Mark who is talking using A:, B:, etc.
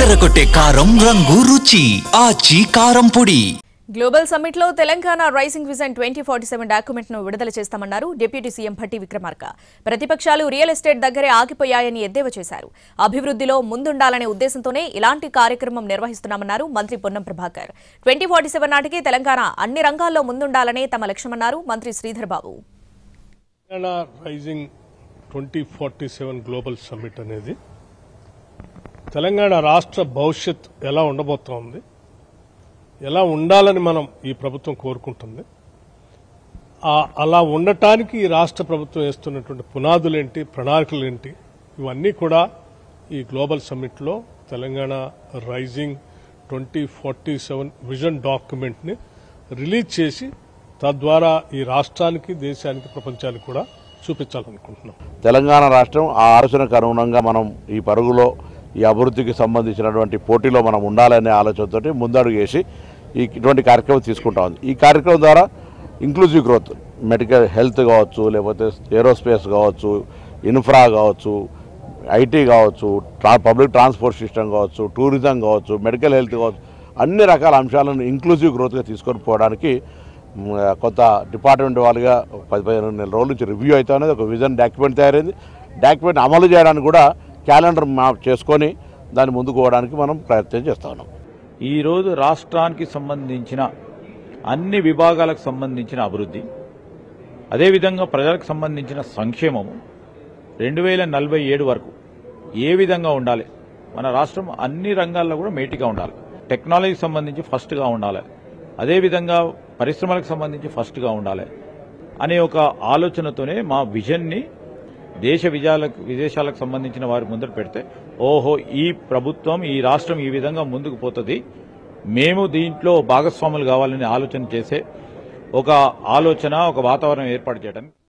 A: అదరగొట్టే కారం రంగు రుచి ఆచి కారం పొడి.
B: గ్లోబల్ సమ్మిట్ లో తెలంగాణ రైజింగ్ విజన్ 2047 డాక్యుమెంట్ ను విడుదల చేస్తామన్నారు డిప్యూటీ సీఎం భట్టి విక్రమార్క. ప్రతిపక్షాలు రియల్ ఎస్టేట్ దగ్గరే ఆగిపోయాయని ఎద్దేవా చేశారు. అభివృద్ధిలో ముందుండాలనే ఉద్దేశంతోనే ఇలాంటి కార్యక్రమం నిర్వహిస్తున్నామన్నారు మంత్రి పొన్నం ప్రభాకర్. 2047 నాటికి తెలంగాణ అన్ని రంగాల్లో ముందుండాలనే తమ లక్ష్యమన్నారు మంత్రి Sridhar Babu.
C: Telangana rising 2047 global summit అనేది తెలంగాణ రాష్ట్ర భవిష్యత్ ఎలా ఉండబోతోంది, ఎలా ఉండాలని మనం ఈ ప్రభుత్వం కోరుకుంటుంది. అలా ఉండటానికి ఈ రాష్ట్ర ప్రభుత్వం వేస్తున్నటువంటి పునాదులేంటి, ప్రణాళికలేంటి, ఇవన్నీ కూడా ఈ గ్లోబల్ సమ్మిట్లో తెలంగాణ రైజింగ్ 2047 విజన్ డాక్యుమెంట్ని రిలీజ్ చేసి తద్వారా ఈ రాష్ట్రానికి, దేశానికి, ప్రపంచానికి కూడా చూపించాలనుకుంటున్నాం.
D: తెలంగాణ రాష్ట్రం ఆ ఆలోచనకు అనుగుణంగా మనం ఈ పరుగులో, ఈ అభివృద్ధికి సంబంధించినటువంటి పోటీలో మనం ఉండాలనే ఆలోచనతో ముందడుగు వేసి ఇటువంటి కార్యక్రమం తీసుకుంటా ఉంది. ఈ కార్యక్రమం ద్వారా ఇంక్లూజివ్ గ్రోత్, మెడికల్ హెల్త్ కావచ్చు, లేకపోతే ఏరోస్పేస్ కావచ్చు, ఇన్ఫ్రా కావచ్చు, ఐటీ కావచ్చు, పబ్లిక్ ట్రాన్స్పోర్ట్ సిస్టమ్ కావచ్చు, టూరిజం కావచ్చు, మెడికల్ హెల్త్ కావచ్చు, అన్ని రకాల అంశాలను ఇంక్లూజివ్ గ్రోత్గా తీసుకొని పోవడానికి కొత్త డిపార్ట్మెంట్ వాళ్ళుగా 15 నెలల రోజుల నుంచి రివ్యూ అవుతా అనేది ఒక విజన్ డాక్యుమెంట్ తయారైంది. డాక్యుమెంట్ అమలు చేయడానికి కూడా క్యాలెండర్ మ్యాప్ చేసుకొని దాన్ని ముందుకు పోవడానికి మనం ప్రయత్నం చేస్తా ఉన్నాం.
E: ఈరోజు రాష్ట్రానికి సంబంధించిన అన్ని విభాగాలకు సంబంధించిన అభివృద్ధి, అదేవిధంగా ప్రజలకు సంబంధించిన సంక్షేమము 2047 వరకు ఏ విధంగా ఉండాలి, మన రాష్ట్రం అన్ని రంగాల్లో కూడా మేటిగా ఉండాలి, టెక్నాలజీకి సంబంధించి ఫస్ట్గా ఉండాలి, అదేవిధంగా పరిశ్రమలకు సంబంధించి ఫస్ట్గా ఉండాలి అనే ఒక ఆలోచనతోనే మా విజన్ని దేశ విదేశాలకు సంబంధించిన వారి ముందర పెడితే, ఓహో ఈ ప్రభుత్వం, ఈ రాష్ట్రం ఈ విధంగా ముందుకు పోతుంది, మేము దీంట్లో భాగస్వాములు కావాలని ఆలోచన చేసే ఒక ఆలోచన, ఒక వాతావరణం ఏర్పాటు చేయడానికి